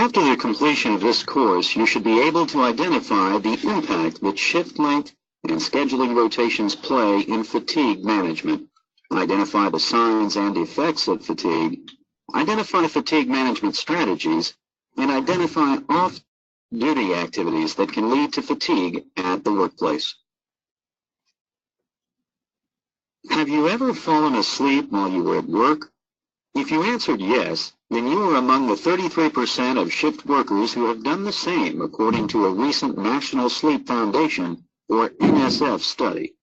After the completion of this course, you should be able to identify the impact that shift length and scheduling rotations play in fatigue management, identify the signs and effects of fatigue, identify fatigue management strategies, and identify off-duty activities that can lead to fatigue at the workplace. Have you ever fallen asleep while you were at work? If you answered yes, then you are among the 33% of shift workers who have done the same, according to a recent National Sleep Foundation, or NSF, study.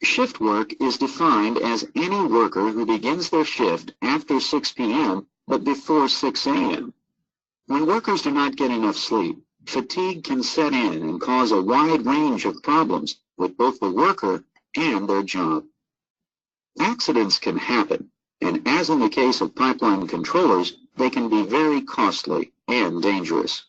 Shift work is defined as any worker who begins their shift after 6 p.m. but before 6 a.m. When workers do not get enough sleep, fatigue can set in and cause a wide range of problems with both the worker and their job. Accidents can happen, and as in the case of pipeline controllers, they can be very costly and dangerous.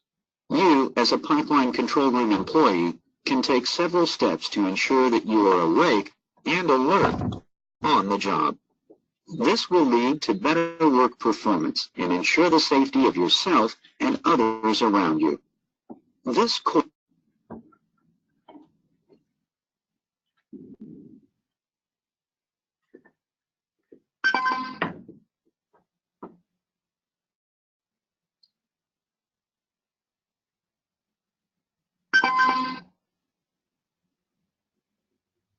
You, as a pipeline control room employee, can take several steps to ensure that you are awake and alert on the job. This will lead to better work performance and ensure the safety of yourself and others around you. This course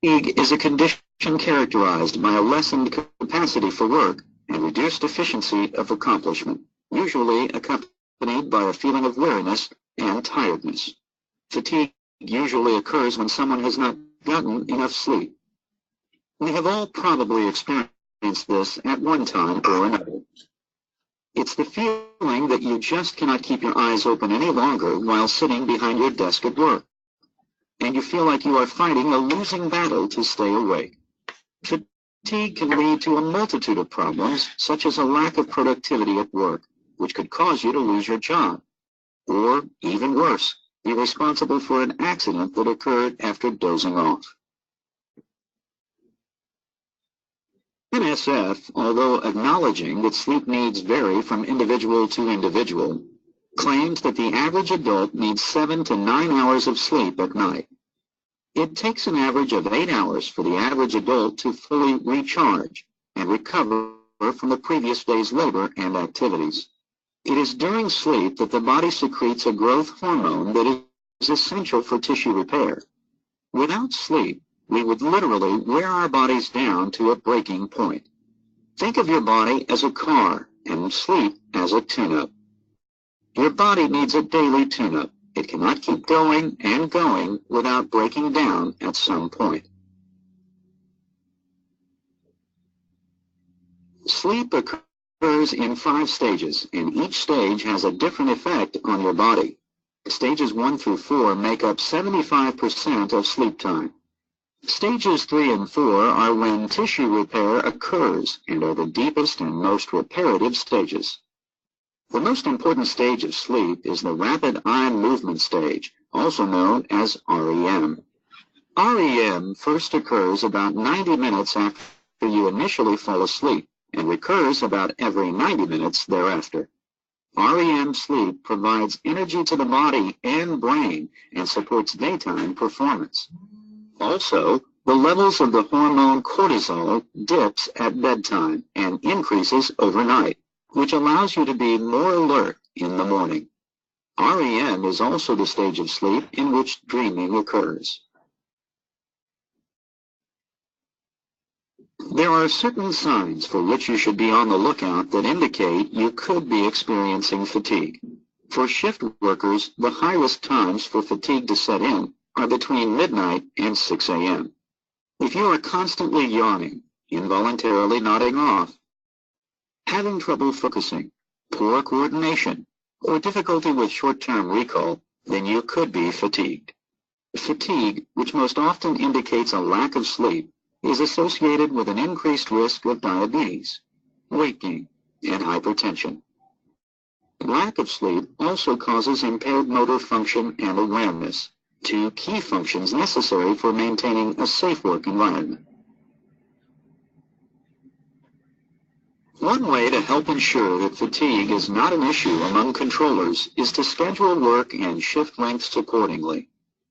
fatigue is a condition characterized by a lessened capacity for work and reduced efficiency of accomplishment, usually accompanied by a feeling of weariness and tiredness. Fatigue usually occurs when someone has not gotten enough sleep. We have all probably experienced this at one time or another. It's the feeling that you just cannot keep your eyes open any longer while sitting behind your desk at work, and you feel like you are fighting a losing battle to stay awake. Fatigue can lead to a multitude of problems, such as a lack of productivity at work, which could cause you to lose your job, or, even worse, be responsible for an accident that occurred after dozing off. NSF, although acknowledging that sleep needs vary from individual to individual, claims that the average adult needs 7 to 9 hours of sleep at night. It takes an average of 8 hours for the average adult to fully recharge and recover from the previous day's labor and activities. It is during sleep that the body secretes a growth hormone that is essential for tissue repair. Without sleep, we would literally wear our bodies down to a breaking point. Think of your body as a car and sleep as a tune-up. Your body needs a daily tune-up. It cannot keep going and going without breaking down at some point. Sleep occurs in 5 stages, and each stage has a different effect on your body. Stages 1 through 4 make up 75% of sleep time. Stages 3 and 4 are when tissue repair occurs and are the deepest and most reparative stages. The most important stage of sleep is the rapid eye movement stage, also known as REM. REM first occurs about 90 minutes after you initially fall asleep and recurs about every 90 minutes thereafter. REM sleep provides energy to the body and brain and supports daytime performance. Also, the levels of the hormone cortisol dips at bedtime and increases overnight, which allows you to be more alert in the morning. REM is also the stage of sleep in which dreaming occurs. There are certain signs for which you should be on the lookout that indicate you could be experiencing fatigue. For shift workers, the high-risk times for fatigue to set in are between midnight and 6 a.m. If you are constantly yawning, involuntarily nodding off, having trouble focusing, poor coordination, or difficulty with short-term recall, then you could be fatigued. Fatigue, which most often indicates a lack of sleep, is associated with an increased risk of diabetes, weight gain, and hypertension. Lack of sleep also causes impaired motor function and awareness, 2 key functions necessary for maintaining a safe work environment. One way to help ensure that fatigue is not an issue among controllers is to schedule work and shift lengths accordingly.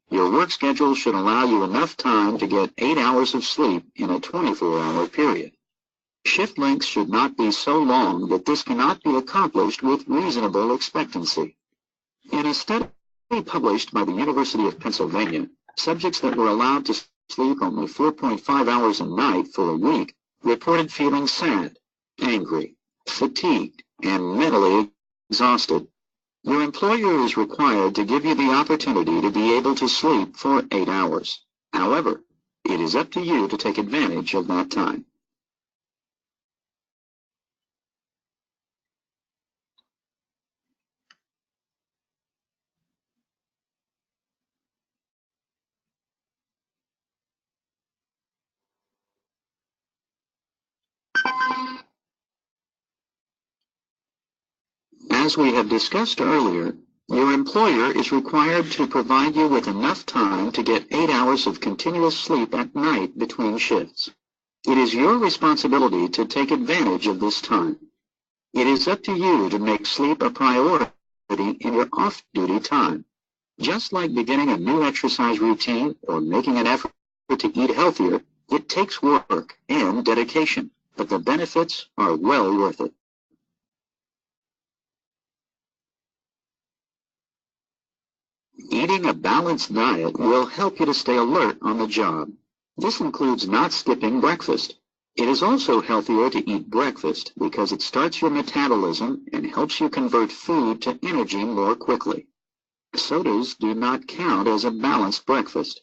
Your work schedule should allow you enough time to get 8 hours of sleep in a 24-hour period. Shift lengths should not be so long that this cannot be accomplished with reasonable expectancy. In a study published by the University of Pennsylvania, subjects that were allowed to sleep only 4.5 hours a night for a week reported feeling sad, angry, fatigued, and mentally exhausted. Your employer is required to give you the opportunity to be able to sleep for 8 hours. However, it is up to you to take advantage of that time. As we have discussed earlier, your employer is required to provide you with enough time to get 8 hours of continuous sleep at night between shifts. It is your responsibility to take advantage of this time. It is up to you to make sleep a priority in your off-duty time. Just like beginning a new exercise routine or making an effort to eat healthier, it takes work and dedication, but the benefits are well worth it. Eating a balanced diet will help you to stay alert on the job. This includes not skipping breakfast. It is also healthier to eat breakfast because it starts your metabolism and helps you convert food to energy more quickly. Sodas do not count as a balanced breakfast.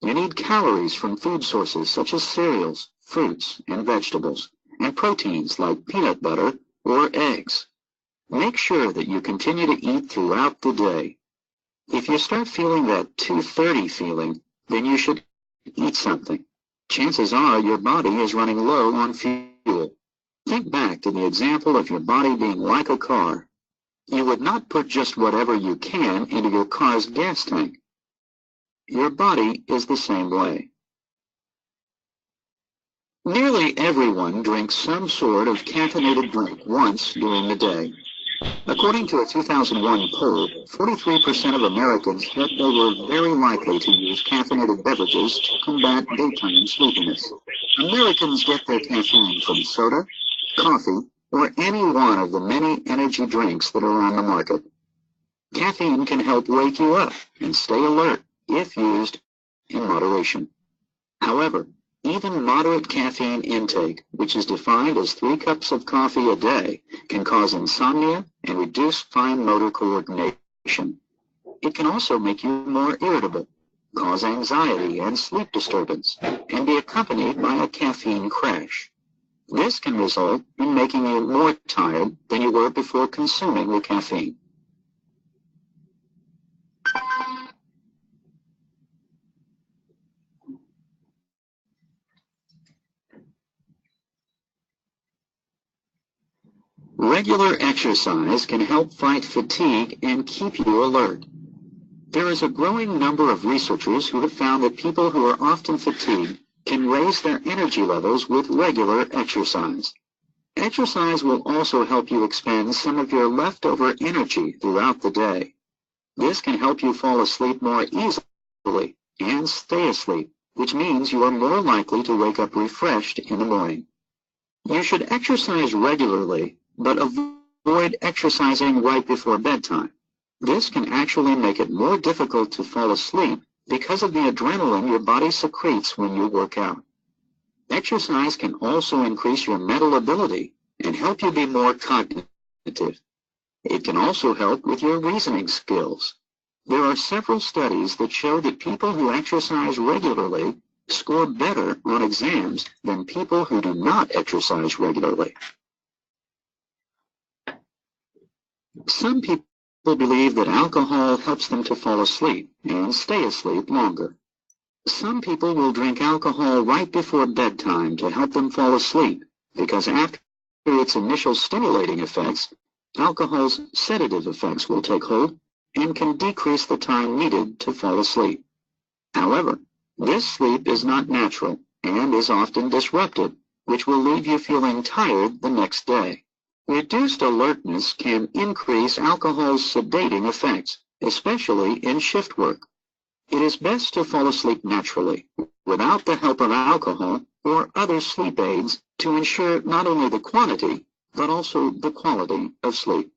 You need calories from food sources such as cereals, fruits, and vegetables, and proteins like peanut butter or eggs. Make sure that you continue to eat throughout the day. If you start feeling that 2:30 feeling, then you should eat something. Chances are your body is running low on fuel. Think back to the example of your body being like a car. You would not put just whatever you can into your car's gas tank. Your body is the same way. Nearly everyone drinks some sort of caffeinated drink once during the day. According to a 2001 poll, 43% of Americans said they were very likely to use caffeinated beverages to combat daytime sleepiness. Americans get their caffeine from soda, coffee, or any one of the many energy drinks that are on the market. Caffeine can help wake you up and stay alert if used in moderation. However, even moderate caffeine intake, which is defined as 3 cups of coffee a day, can cause insomnia and reduce fine motor coordination. It can also make you more irritable, cause anxiety and sleep disturbance, and be accompanied by a caffeine crash. This can result in making you more tired than you were before consuming the caffeine. Regular exercise can help fight fatigue and keep you alert. There is a growing number of researchers who have found that people who are often fatigued can raise their energy levels with regular exercise. Exercise will also help you expend some of your leftover energy throughout the day. This can help you fall asleep more easily and stay asleep, which means you are more likely to wake up refreshed in the morning. You should exercise regularly, but avoid exercising right before bedtime. This can actually make it more difficult to fall asleep because of the adrenaline your body secretes when you work out. Exercise can also increase your mental ability and help you be more cognitive. It can also help with your reasoning skills. There are several studies that show that people who exercise regularly score better on exams than people who do not exercise regularly. Some people believe that alcohol helps them to fall asleep and stay asleep longer. Some people will drink alcohol right before bedtime to help them fall asleep because after its initial stimulating effects, alcohol's sedative effects will take hold and can decrease the time needed to fall asleep. However, this sleep is not natural and is often disrupted which will leave you feeling tired the next day. Reduced alertness can increase alcohol's sedating effects, especially in shift work. It is best to fall asleep naturally, without the help of alcohol or other sleep aids, to ensure not only the quantity, but also the quality of sleep.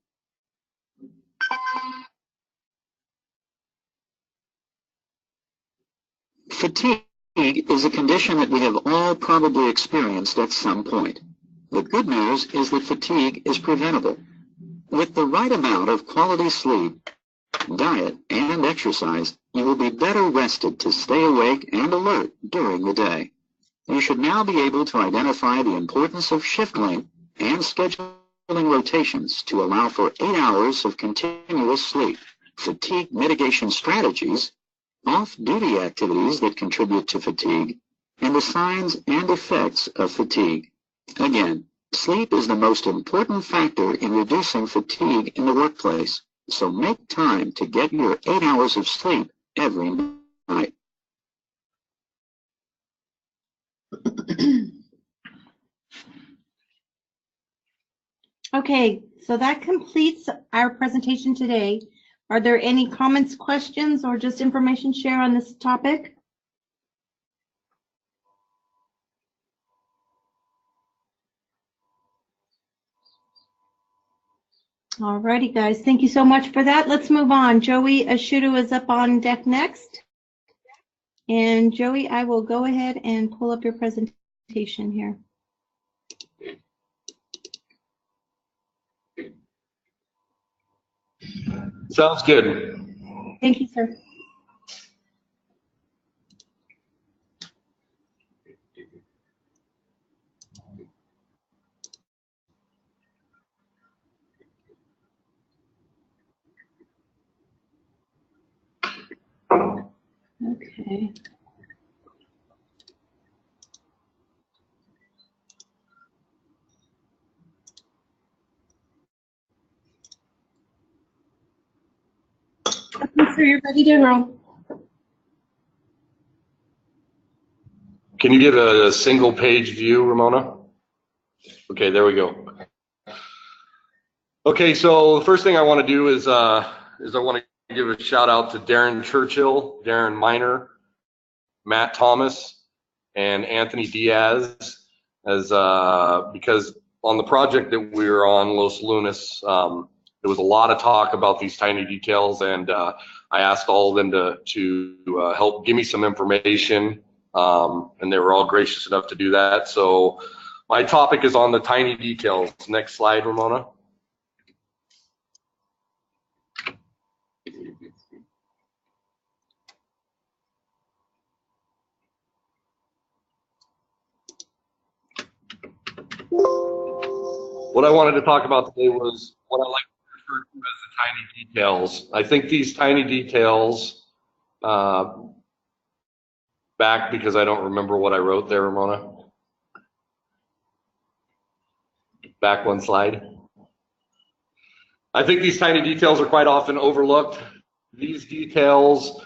Fatigue is a condition that we have all probably experienced at some point. The good news is that fatigue is preventable. With the right amount of quality sleep, diet, and exercise, you will be better rested to stay awake and alert during the day. You should now be able to identify the importance of shift length and scheduling rotations to allow for 8 hours of continuous sleep, fatigue mitigation strategies, off-duty activities that contribute to fatigue, and the signs and effects of fatigue. Again, sleep is the most important factor in reducing fatigue in the workplace, so make time to get your 8 hours of sleep every night. Okay, so that completes our presentation today. Are there any comments, questions, or just information share on this topic? Alrighty, guys, thank you so much for that. Let's move on. Joey Ashudu is up on deck next. And Joey, I will go ahead and pull up your presentation here. Sounds good. Thank you, sir. Okay. Okay, sir, you're ready to roll. Can you get a single page view, Ramona? Okay, there we go. Okay, so the first thing I want to do is I want to give a shout out to Darren Churchill, Darren Miner, Matt Thomas, and Anthony Diaz, as because on the project that we were on, Los Lunas, there was a lot of talk about these tiny details, and I asked all of them to help give me some information, and they were all gracious enough to do that. So my topic is on the tiny details. Next slide, Ramona. What I wanted to talk about today was what I like to refer to as the tiny details. I think these tiny details, back because I don't remember what I wrote there, Ramona. Back one slide. I think these tiny details are quite often overlooked. These details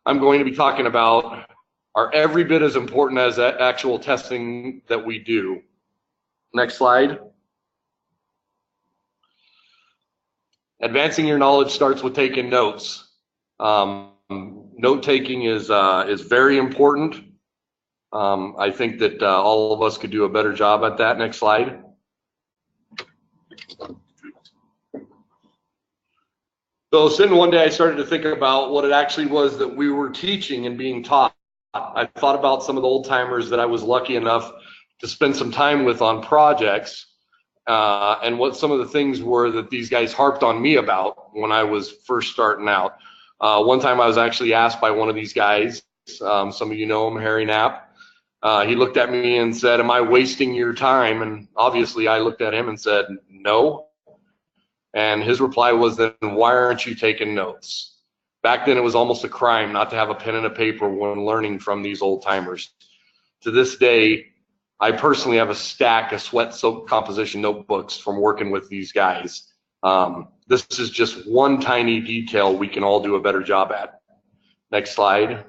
I'm going to be talking about are every bit as important as that actual testing that we do. Next slide. Advancing your knowledge starts with taking notes. Note taking is very important. I think that all of us could do a better job at that. Next slide. So sitting one day, I started to think about what it actually was that we were teaching and being taught. I thought about some of the old timers that I was lucky enough to spend some time with on projects, and what some of the things were that these guys harped on me about when I was first starting out. One time I was actually asked by one of these guys, some of you know him, Harry Knapp. He looked at me and said, "Am I wasting your time?" And obviously I looked at him and said, "No." And his reply was, "Then why aren't you taking notes?" Back then it was almost a crime not to have a pen and a paper when learning from these old timers. To this day, I personally have a stack of sweat soap composition notebooks from working with these guys. This is just one tiny detail we can all do a better job at. Next slide.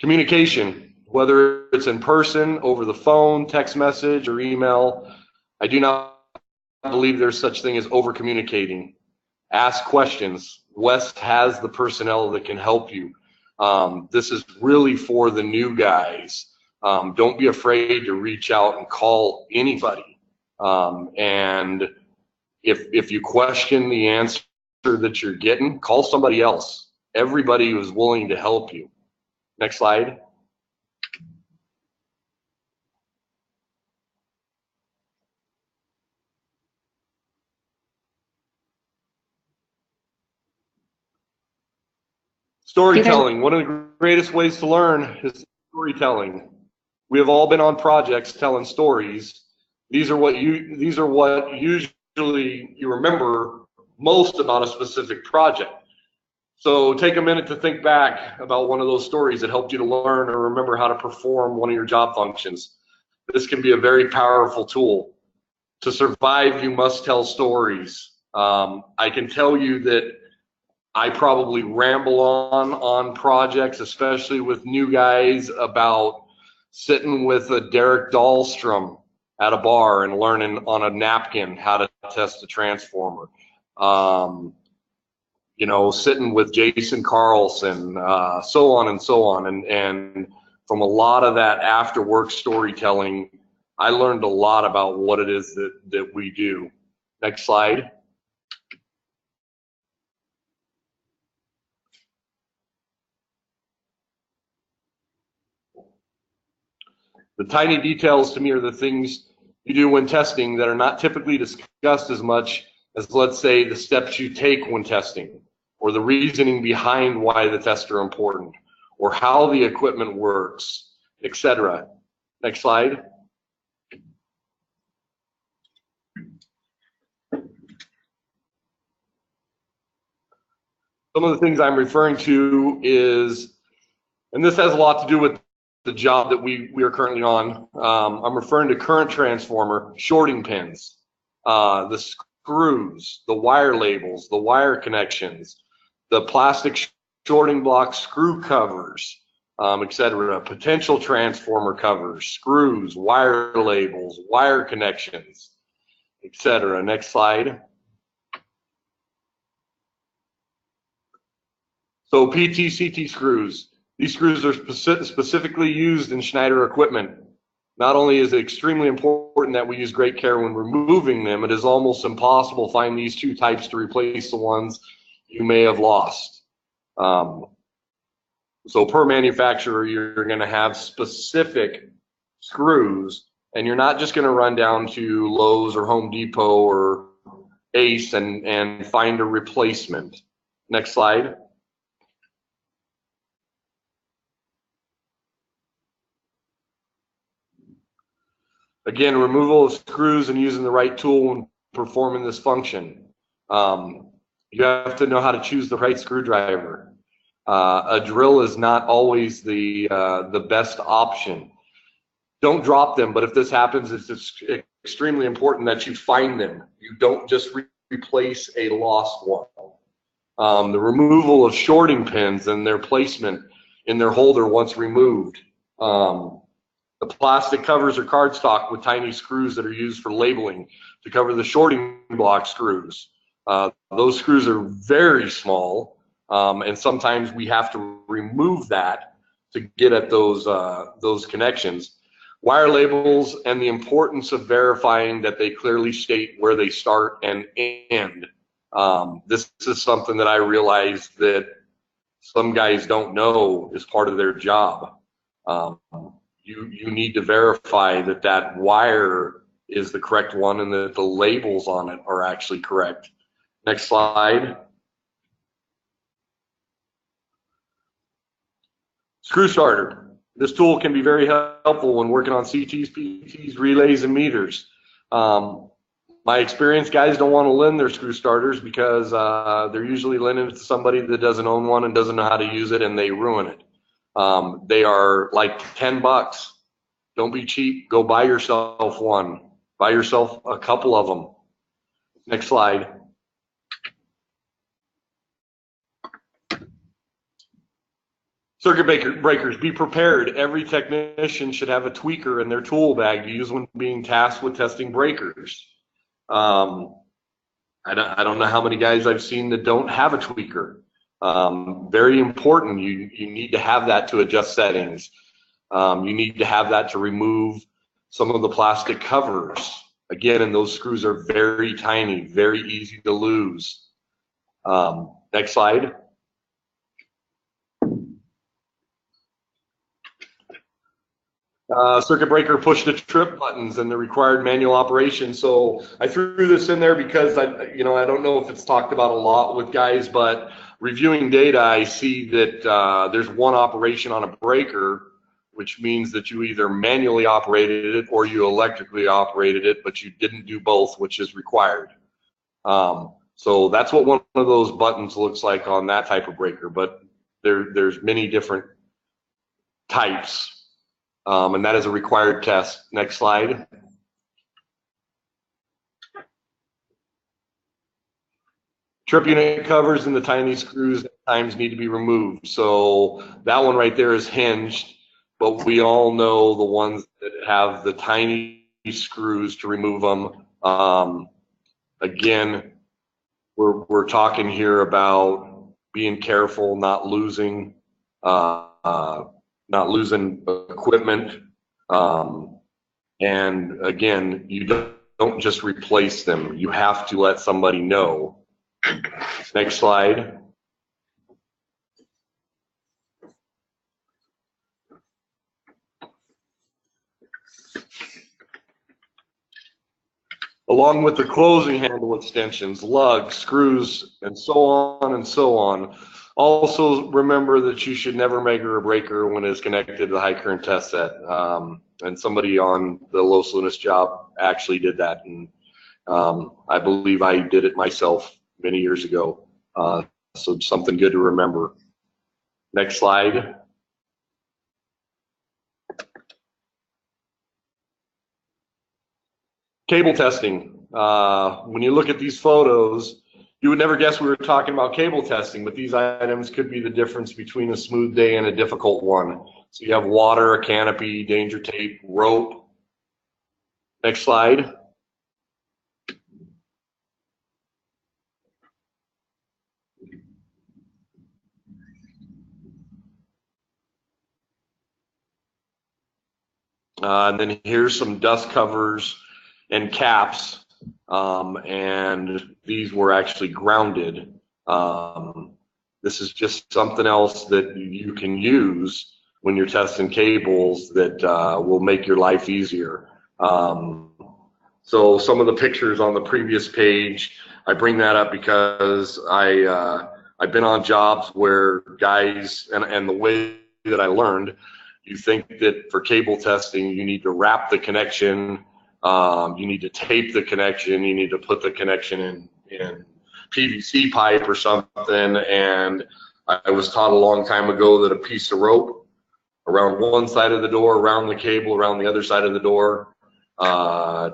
Communication, whether it's in person, over the phone, text message, or email. I do not believe there's such thing as over communicating. Ask questions. WES has the personnel that can help you. This is really for the new guys. Don't be afraid to reach out and call anybody. And if you question the answer that you're getting, call somebody else. Everybody is willing to help you. Next slide. Storytelling. One of the greatest ways to learn is storytelling. We have all been on projects telling stories. These are what usually you remember most about a specific project. So take a minute to think back about one of those stories that helped you to learn or remember how to perform one of your job functions. This can be a very powerful tool. To survive, you must tell stories. I can tell you that I probably ramble on projects, especially with new guys, about sitting with a Derek Dahlstrom at a bar and learning on a napkin how to test a transformer. You know, sitting with Jason Carlson, so on and so on. And from a lot of that after work storytelling, I learned a lot about what it is that we do. Next slide. The tiny details to me are the things you do when testing that are not typically discussed as much as, let's say, the steps you take when testing, or the reasoning behind why the tests are important, or how the equipment works, etc. Next slide. Some of the things I'm referring to is, and this has a lot to do with the job that we are currently on. I'm referring to current transformer, shorting pins, the screws, the wire labels, the wire connections, the plastic shorting block screw covers, etc. Potential transformer covers, screws, wire labels, wire connections, etc. Next slide. So PT-CT screws. These screws are specifically used in Schneider equipment. Not only is it extremely important that we use great care when removing them, it is almost impossible to find these two types to replace the ones you may have lost. So per manufacturer, you're going to have specific screws, and you're not just going to run down to Lowe's or Home Depot or Ace and find a replacement. Next slide. Again, removal of screws and using the right tool when performing this function. You have to know how to choose the right screwdriver. A drill is not always the best option. Don't drop them, but if this happens, it's extremely important that you find them. You don't just replace a lost one. The removal of shorting pins and their placement in their holder once removed. The plastic covers are cardstock with tiny screws that are used for labeling to cover the shorting block screws. Those screws are very small, and sometimes we have to remove that to get at those connections. Wire labels and the importance of verifying that they clearly state where they start and end. This is something that I realize that some guys don't know is part of their job. You need to verify that that wire is the correct one and that the labels on it are actually correct. Next slide. Screw starter. This tool can be very helpful when working on CTs, PTs, relays, and meters. My experience, guys don't want to lend their screw starters because they're usually lending it to somebody that doesn't own one and doesn't know how to use it, and they ruin it. They are like $10. Don't be cheap. Go buy yourself one. Buy yourself a couple of them. Next slide. Circuit breakers, be prepared. Every technician should have a tweaker in their tool bag to use when being tasked with testing breakers. I don't know how many guys I've seen that don't have a tweaker. Very important. You need to have that to adjust settings. You need to have that to remove some of the plastic covers. Again, and those screws are very tiny, very easy to lose. Next slide. Circuit breaker push to trip buttons and the required manual operation. So I threw this in there because I don't know if it's talked about a lot with guys, but reviewing data, I see that there's one operation on a breaker, which means that you either manually operated it or you electrically operated it, but you didn't do both, which is required. So that's what one of those buttons looks like on that type of breaker, but there's many different types. And that is a required test. Next slide. Trip unit covers and the tiny screws at times need to be removed. So that one right there is hinged, but we all know the ones that have the tiny screws to remove them. Again, we're talking here about being careful, not losing equipment, and again, you don't just replace them. You have to let somebody know. Next slide. Along with the closing handle extensions, lugs, screws, and so on and so on. Also remember that you should never measure a breaker when it's connected to the high current test set. And somebody on the Los Lunas job actually did that, and I believe I did it myself many years ago. So something good to remember. Next slide. Cable testing. When you look at these photos, you would never guess we were talking about cable testing, but these items could be the difference between a smooth day and a difficult one. So you have water, a canopy, danger tape, rope. Next slide. And then here's some dust covers and caps, and these were actually grounded. This is just something else that you can use when you're testing cables that will make your life easier. So some of the pictures on the previous page, I bring that up because I've been on jobs where guys, and the way that I learned, you think that for cable testing, you need to wrap the connection, you need to tape the connection, you need to put the connection in PVC pipe or something. And I was taught a long time ago that a piece of rope around one side of the door, around the cable, around the other side of the door,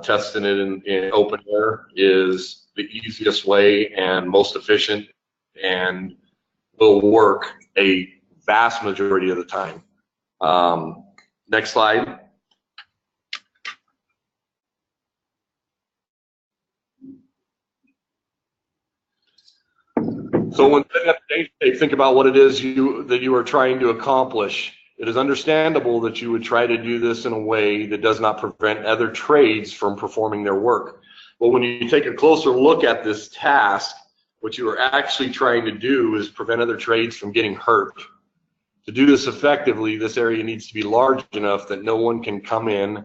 testing it in open air is the easiest way and most efficient and will work a vast majority of the time. Next slide. So when setting up the danger tape, think about what it is that you are trying to accomplish. It is understandable that you would try to do this in a way that does not prevent other trades from performing their work. But when you take a closer look at this task, what you are actually trying to do is prevent other trades from getting hurt. To do this effectively, this area needs to be large enough that no one can come in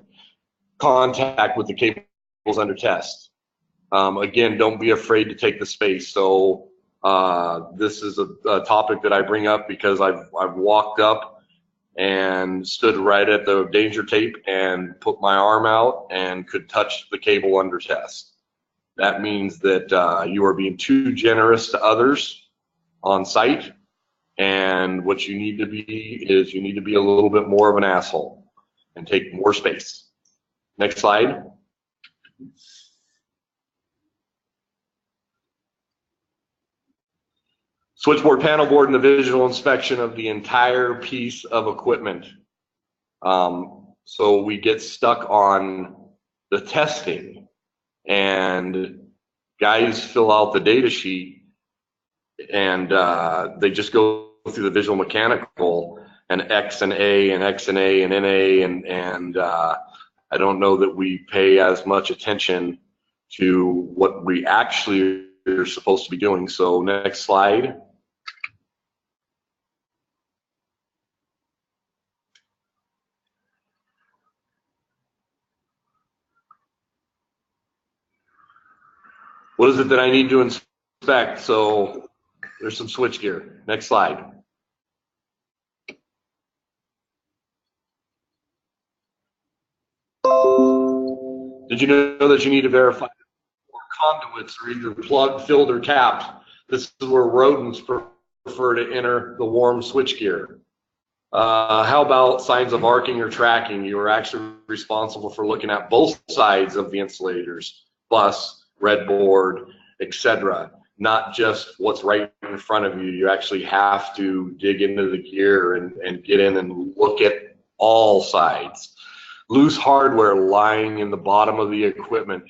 contact with the cables under test. Again, don't be afraid to take the space. So this is a topic that I bring up because I've walked up and stood right at the danger tape and put my arm out and could touch the cable under test. That means that you are being too generous to others on site. And what you need to be is you need to be a little bit more of an asshole and take more space. Next slide. Switchboard, panel board, and the visual inspection of the entire piece of equipment. So we get stuck on the testing, and guys fill out the data sheet, and they just go through the visual mechanical and X and A and X and A and NA, and I don't know that we pay as much attention to what we actually are supposed to be doing. So next slide. What is it that I need to inspect? So there's some switchgear. Next slide. Did you know that you need to verify conduits are either plugged, filled, or capped? This is where rodents prefer to enter the warm switchgear. How about signs of arcing or tracking? You are actually responsible for looking at both sides of the insulators, bus, breadboard, etc. Not just what's right in front of you. You actually have to dig into the gear and get in and look at all sides. Loose hardware lying in the bottom of the equipment.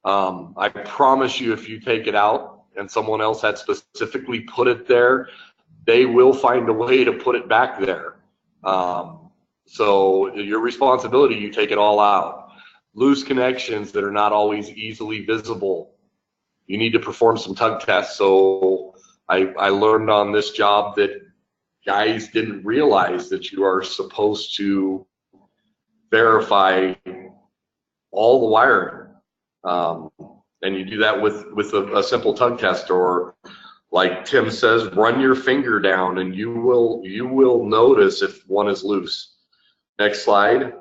I promise you, if you take it out and someone else had specifically put it there, they will find a way to put it back there. So your responsibility, you take it all out. Loose connections that are not always easily visible. You need to perform some tug tests. So I learned on this job that guys didn't realize that you are supposed to verify all the wiring. And you do that with a simple tug test, or like Tim says, run your finger down and you will notice if one is loose. Next slide.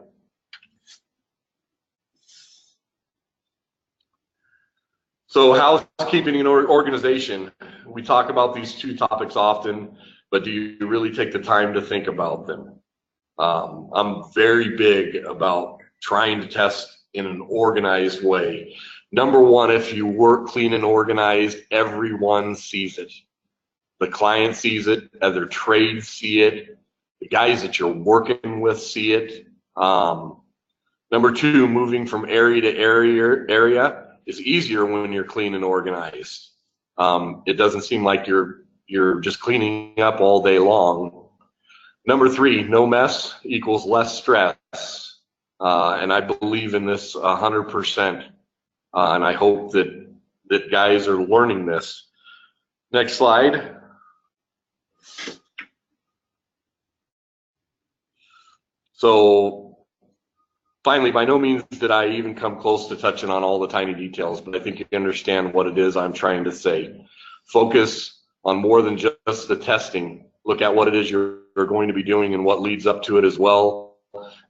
So housekeeping and organization. We talk about these two topics often, but do you really take the time to think about them? I'm very big about trying to test in an organized way. Number one, if you work clean and organized, everyone sees it. The client sees it, other trades see it, the guys that you're working with see it. Number two, moving from area to area is easier when you're clean and organized. It doesn't seem like you're just cleaning up all day long. Number three, no mess equals less stress. And I believe in this 100%. And I hope that guys are learning this. Next slide. So finally, by no means did I even come close to touching on all the tiny details, but I think you understand what it is I'm trying to say. Focus on more than just the testing. Look at what it is you're going to be doing and what leads up to it, as well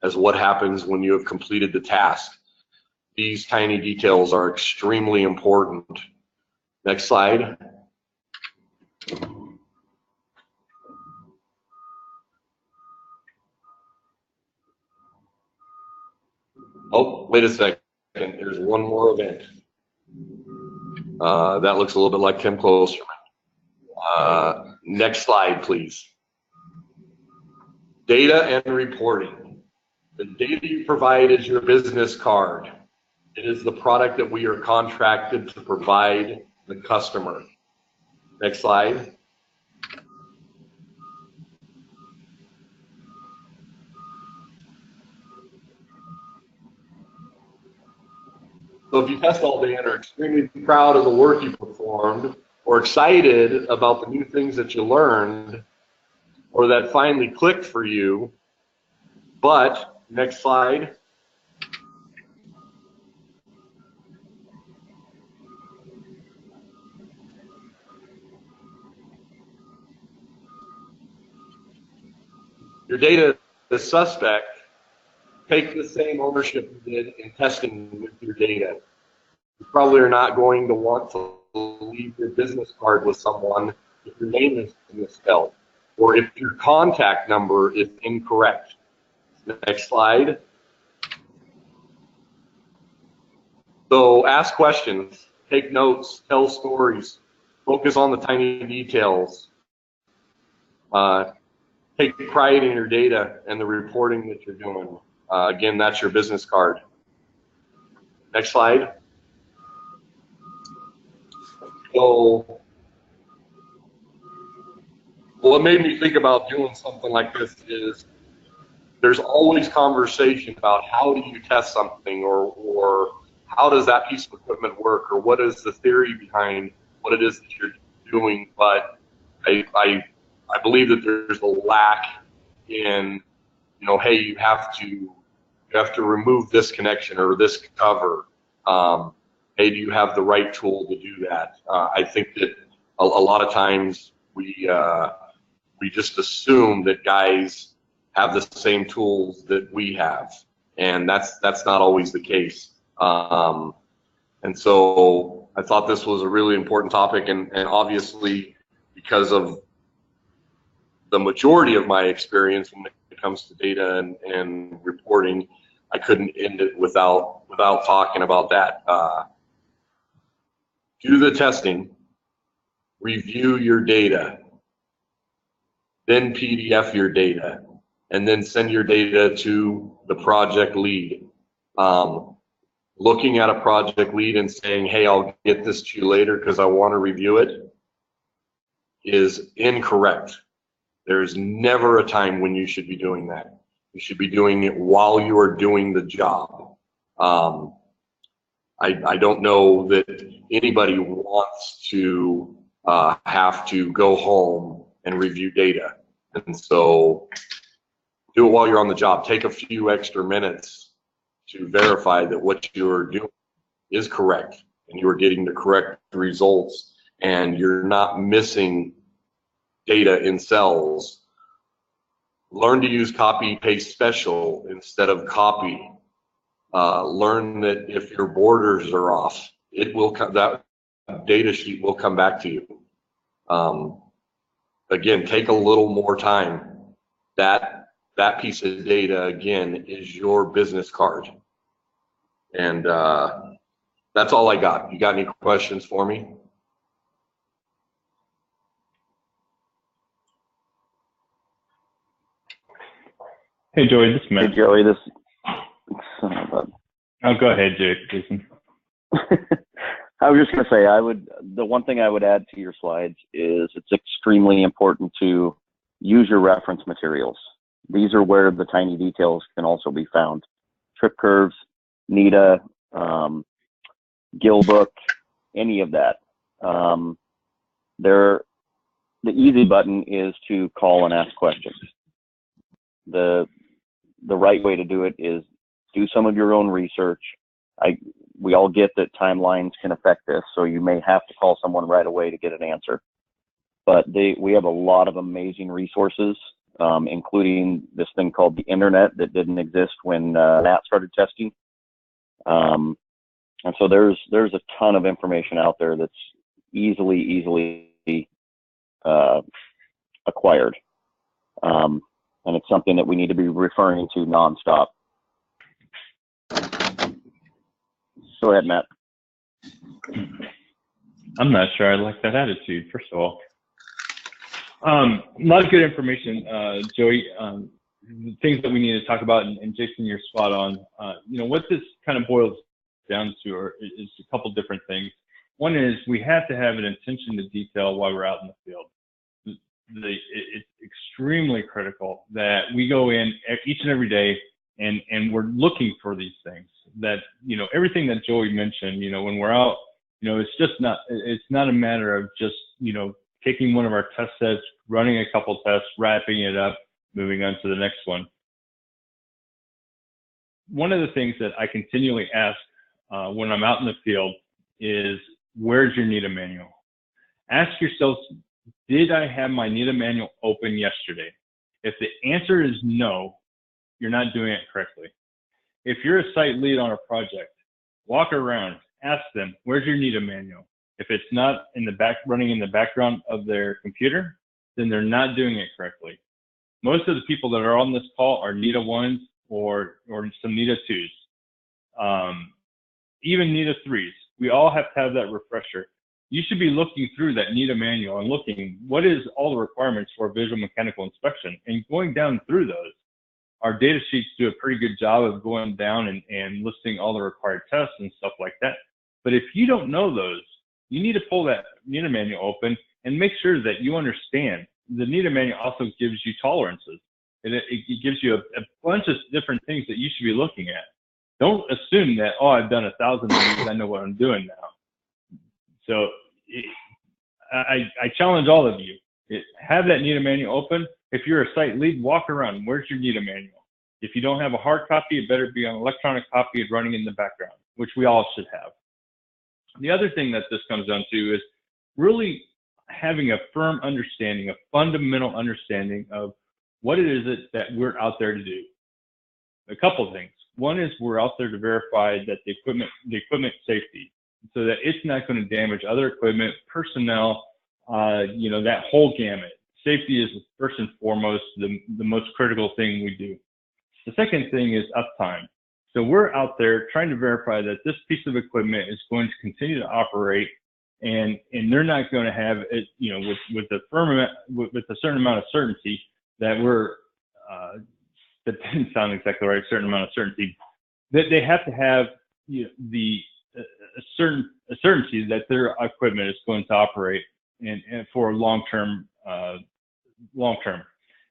as what happens when you have completed the task. These tiny details are extremely important. Next slide. Oh, wait a second. There's one more event. That looks a little bit like Tim Closterman. Next slide, please. Data and reporting. The data you provide is your business card. It is the product that we are contracted to provide the customer. Next slide. So if you test all day and are extremely proud of the work you performed, or excited about the new things that you learned, or that finally clicked for you, but, next slide, your data is suspect, take the same ownership you did in testing with your data. You probably are not going to want to leave your business card with someone if your name is misspelled, or if your contact number is incorrect. Next slide. So ask questions, take notes, tell stories, focus on the tiny details. Take pride in your data and the reporting that you're doing. Again, that's your business card. Next slide. So what made me think about doing something like this is there's always conversation about how do you test something, or how does that piece of equipment work, or what is the theory behind what it is that you're doing. But I believe that there's a lack in, hey, you have to remove this connection or this cover. Hey, do you have the right tool to do that? I think that a lot of times we just assume that guys have the same tools that we have, and that's not always the case. And so I thought this was a really important topic, and obviously because of the majority of my experience when it comes to data and reporting, I couldn't end it without talking about that. Do the testing, review your data, then PDF your data, and then send your data to the project lead. Looking at a project lead and saying, hey, I'll get this to you later because I want to review it, is incorrect. There's never a time when you should be doing that. You should be doing it while you are doing the job. I don't know that anybody wants to have to go home and review data. And so do it while you're on the job. Take a few extra minutes to verify that what you're doing is correct and you're getting the correct results and you're not missing data in cells. Learn to use copy paste special instead of copy. Learn that if your borders are off, that data sheet will come back to you. Again, take a little more time. That piece of data, again, is your business card. And that's all I got. You got any questions for me? Hey, Joey, this is Matt. Hey, Joey, Oh, go ahead, Jason. I was just going to say, the one thing I would add to your slides is it's extremely important to use your reference materials. These are where the tiny details can also be found. Trip curves, NETA, Gill book, any of that. The easy button is to call and ask questions. The right way to do it is do some of your own research. We all get that timelines can affect this, so you may have to call someone right away to get an answer. But we have a lot of amazing resources, including this thing called the internet that didn't exist when Matt started testing. And so there's a ton of information out there that's easily acquired. And it's something that we need to be referring to nonstop. Go ahead, Matt. I'm not sure I like that attitude, first of all. A lot of good information, Joey. Things that we need to talk about, and Jason, you're spot on. What this kind of boils down to is a couple different things. One is we have to have an attention to detail while we're out in the field. It's extremely critical that we go in each and every day and we're looking for these things. That, everything that Joey mentioned, when we're out, it's not a matter of just, taking one of our test sets, running a couple tests, wrapping it up, moving on to the next one. One of the things that I continually ask when I'm out in the field is, where's your NETA manual? Ask yourselves, did I have my NETA manual open yesterday? If the answer is no, you're not doing it correctly. If you're a site lead on a project, walk around, ask them, where's your NETA manual? If it's not running in the background of their computer, then they're not doing it correctly. Most of the people that are on this call are NETA 1s or some NETA 2s. Even NETA 3s. We all have to have that refresher. you should be looking through that NETA manual and looking what is all the requirements for visual mechanical inspection and going down through those. Our data sheets do a pretty good job of going down and listing all the required tests and stuff like that. But if you don't know those, you need to pull that NETA manual open and make sure that you understand. The NETA manual also gives you tolerances. It gives you a bunch of different things that you should be looking at. Don't assume that, oh, I've done 1,000 of these, I know what I'm doing now. So I challenge all of you, have that NETA manual open. If you're a site lead, walk around. Where's your NETA manual? If you don't have a hard copy, it better be an electronic copy running in the background, which we all should have. The other thing that this comes down to is really having a firm understanding, a fundamental understanding of what it is that we're out there to do. A couple of things. One is we're out there to verify that the equipment safety, so that it's not going to damage other equipment, personnel, that whole gamut. Safety is first and foremost the most critical thing we do. The second thing is uptime. So we're out there trying to verify that this piece of equipment is going to continue to operate, and they're not going to have it, with a certain amount of certainty that we're, that didn't sound exactly right, a certain amount of certainty, that they have to have a certainty that their equipment is going to operate and for long term.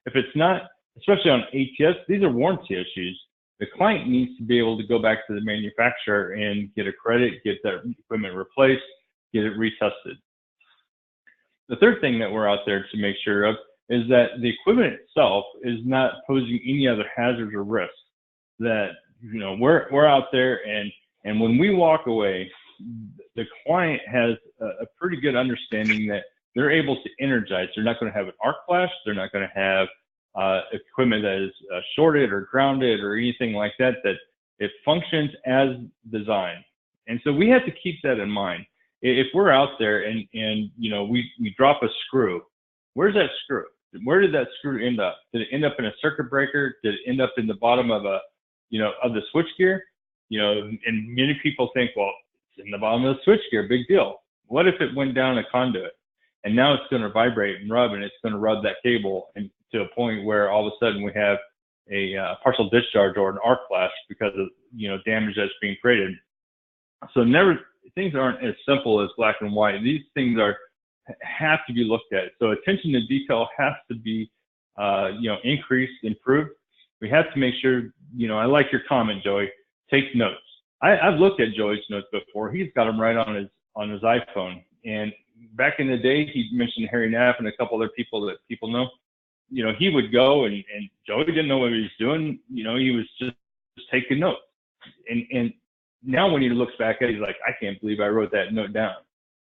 If it's not, especially on ATS, these are warranty issues. The client needs to be able to go back to the manufacturer and get a credit, get their equipment replaced, get it retested. The third thing that we're out there to make sure of is that the equipment itself is not posing any other hazards or risks. That, we're out there, and when we walk away, the client has a pretty good understanding that they're able to energize. They're not going to have an arc flash. They're not going to have equipment that is shorted or grounded or anything like that, that it functions as designed. And so we have to keep that in mind. If we're out there and we drop a screw, where's that screw? Where did that screw end up? Did it end up in a circuit breaker? Did it end up in the bottom of of the switchgear? And many people think, well, it's in the bottom of the switchgear, big deal. What if it went down a conduit and now it's going to vibrate and rub, and it's going to rub that cable and to a point where all of a sudden we have a partial discharge or an arc flash because of damage that's being created. So things aren't as simple as black and white. These things have to be looked at. So attention to detail has to be increased, improved. We have to make sure, I like your comment, Joey, take notes. I've looked at Joey's notes before. He's got them right on his iPhone. And back in the day, he mentioned Harry Knapp and a couple other people that people know. He would go and Joey didn't know what he was doing. He was just taking notes. And now when he looks back at it, he's like, I can't believe I wrote that note down.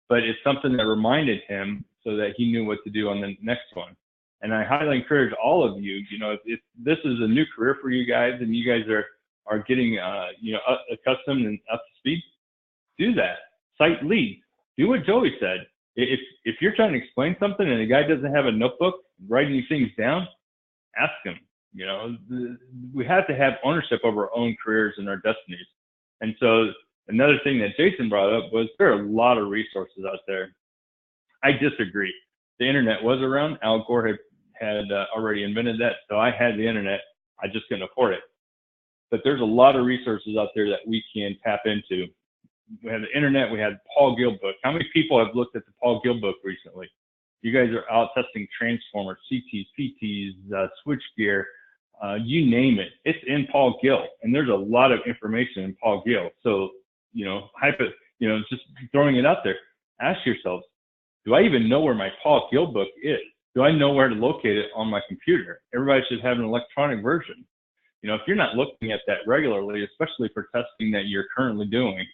But it's something that reminded him so that he knew what to do on the next one. And I highly encourage all of you, if this is a new career for you guys and you guys are getting, accustomed and up to speed, do that. Site lead. Do what Joey said. If you're trying to explain something and the guy doesn't have a notebook writing these things down, ask him. We have to have ownership over our own careers and our destinies. And so another thing that Jason brought up was there are a lot of resources out there. I disagree. The internet was around. Al Gore had already invented that, so I had the internet. I just couldn't afford it. But there's a lot of resources out there that we can tap into. We have the internet. We have Paul Gill book. How many people have looked at the Paul Gill book recently? You guys are out testing transformers, CTs, PTs, switchgear, you name it. It's in Paul Gill, and there's a lot of information in Paul Gill. So, just throwing it out there. Ask yourselves, do I even know where my Paul Gill book is? Do I know where to locate it on my computer? Everybody should have an electronic version. If you're not looking at that regularly, especially for testing that you're currently doing,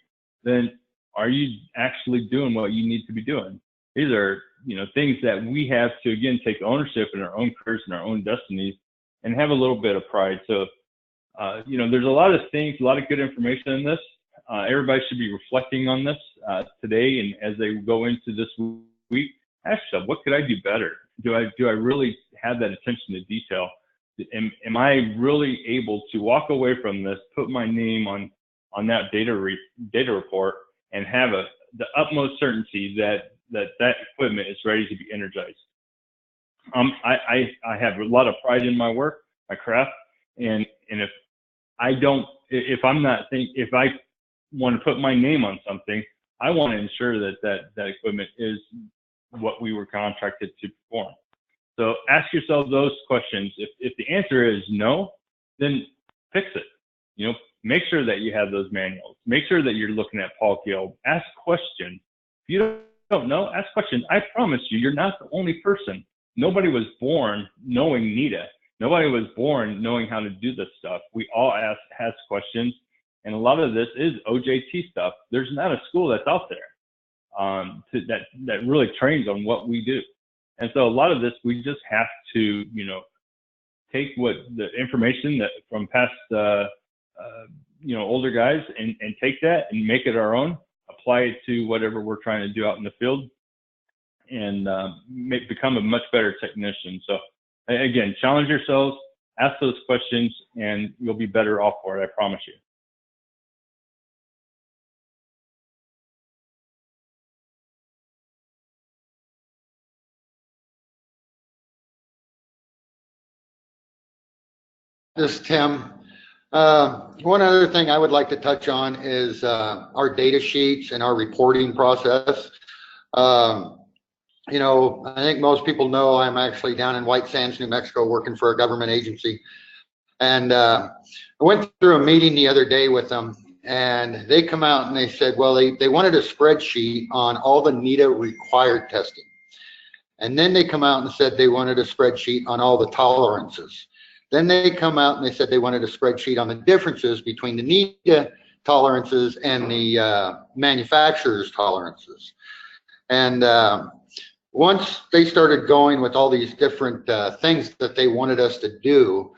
then are you actually doing what you need to be doing? These are, things that we have to, again, take ownership in our own careers and our own destinies and have a little bit of pride. So, there's a lot of things, a lot of good information in this. Everybody should be reflecting on this today, and as they go into this week, ask yourself, what could I do better? Do I really have that attention to detail? Am I really able to walk away from this, put my name on that data report, and have the utmost certainty that that equipment is ready to be energized. I have a lot of pride in my work, my craft, and if I want to put my name on something, I want to ensure that equipment is what we were contracted to perform. So ask yourself those questions. If the answer is no, then fix it. You know, make sure that you have those manuals. Make sure that you're looking at Paul Gill. Ask questions. If you don't know, ask questions. I promise you, you're not the only person. Nobody was born knowing NETA. Nobody was born knowing how to do this stuff. We all ask questions, and a lot of this is OJT stuff. There's not a school that's out there that really trains on what we do. And so a lot of this, we just have to, you know, take what the information that from past, you know, older guys and take that and make it our own, apply it to whatever we're trying to do out in the field, and become a much better technician. So again, challenge yourselves, ask those questions, and you'll be better off for it, I promise you. This is Tim. One other thing I would like to touch on is our data sheets and our reporting process. You know, I think most people know I'm actually down in White Sands, New Mexico, working for a government agency. And I went through a meeting the other day with them, and they come out and they said, well, they wanted a spreadsheet on all the NETA required testing. And then they come out and said they wanted a spreadsheet on all the tolerances. Then they come out and they said they wanted a spreadsheet on the differences between the NETA tolerances and the manufacturer's tolerances. And once they started going with all these different things that they wanted us to do,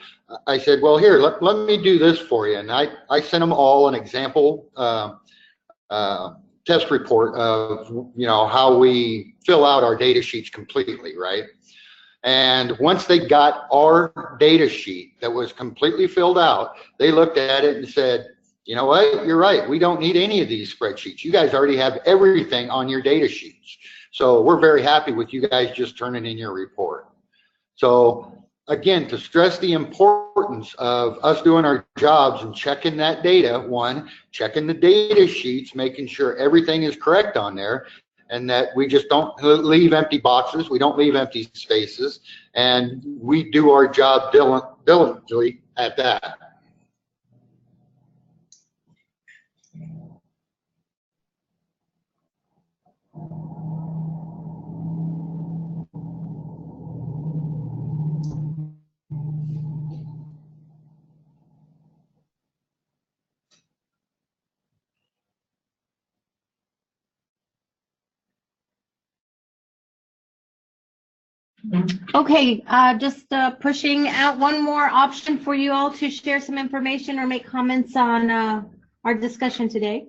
I said, well, here, let me do this for you. And I sent them all an example test report of, you know, how we fill out our data sheets completely, right? And once they got our data sheet that was completely filled out, they looked at it and said, you know what, you're right, we don't need any of these spreadsheets. You guys already have everything on your data sheets. So we're very happy with you guys just turning in your report. So again, to stress the importance of us doing our jobs and checking that data, one, checking the data sheets, making sure everything is correct on there, and that we just don't leave empty boxes, we don't leave empty spaces, and we do our job diligently at that. Okay, just pushing out one more option for you all to share some information or make comments on our discussion today.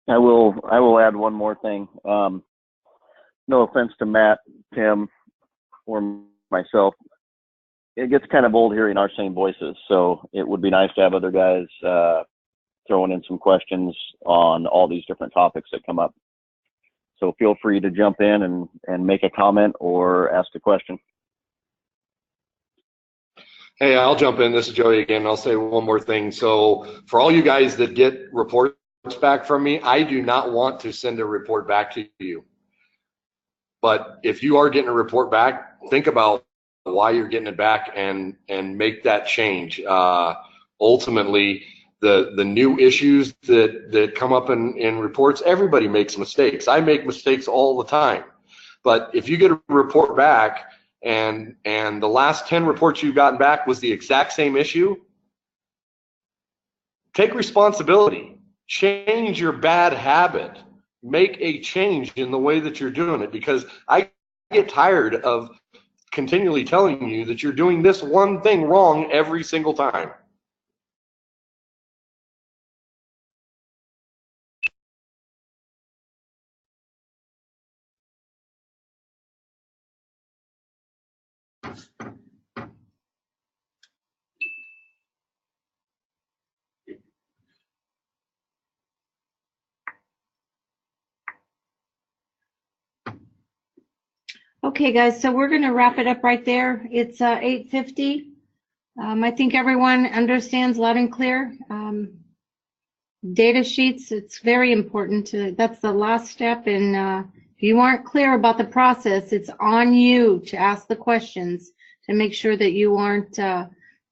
I will add one more thing. No offense to Matt, Tim, or myself, it gets kind of old hearing our same voices, so it would be nice to have other guys throwing in some questions on all these different topics that come up. So feel free to jump in and make a comment or ask a question. Hey, I'll jump in. This is Joey again. I'll say one more thing. So for all you guys that get reports back from me, I do not want to send a report back to you. But if you are getting a report back, think about why you're getting it back and make that change. Ultimately, the new issues that come up in reports, everybody makes mistakes. I make mistakes all the time. But if you get a report back and the last 10 reports you've gotten back was the exact same issue, take responsibility. Change your bad habit. Make a change in the way that you're doing it, because I get tired of continually telling you that you're doing this one thing wrong every single time. Okay, guys, so we're going to wrap it up right there. It's 8:50. I think everyone understands loud and clear. Data sheets, it's very important that's the last step. And if you aren't clear about the process, it's on you to ask the questions to make sure that you aren't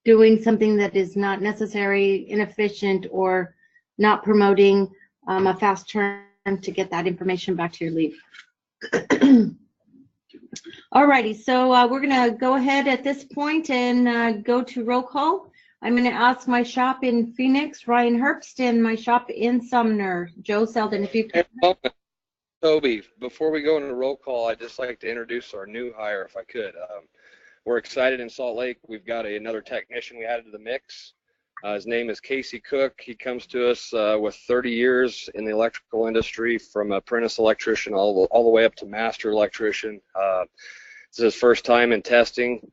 doing something that is not necessary, inefficient, or not promoting a fast turn to get that information back to your lead. Alrighty, so we're going to go ahead at this point and go to roll call. I'm going to ask my shop in Phoenix, Ryan Herbst, and my shop in Sumner, Joe Selden, if you could. Toby, before we go into roll call, I'd just like to introduce our new hire, if I could. We're excited in Salt Lake. We've got another technician we added to the mix. His name is Casey Cook. He comes to us with 30 years in the electrical industry, from apprentice electrician all the way up to master electrician. This is his first time in testing,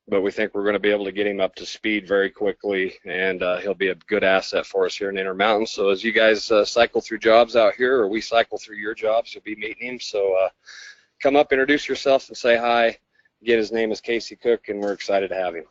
but we think we're going to be able to get him up to speed very quickly, and he'll be a good asset for us here in Intermountain. So as you guys cycle through jobs out here, or we cycle through your jobs, you'll be meeting him. So come up, introduce yourself, and say hi. Again, his name is Casey Cook, and we're excited to have him.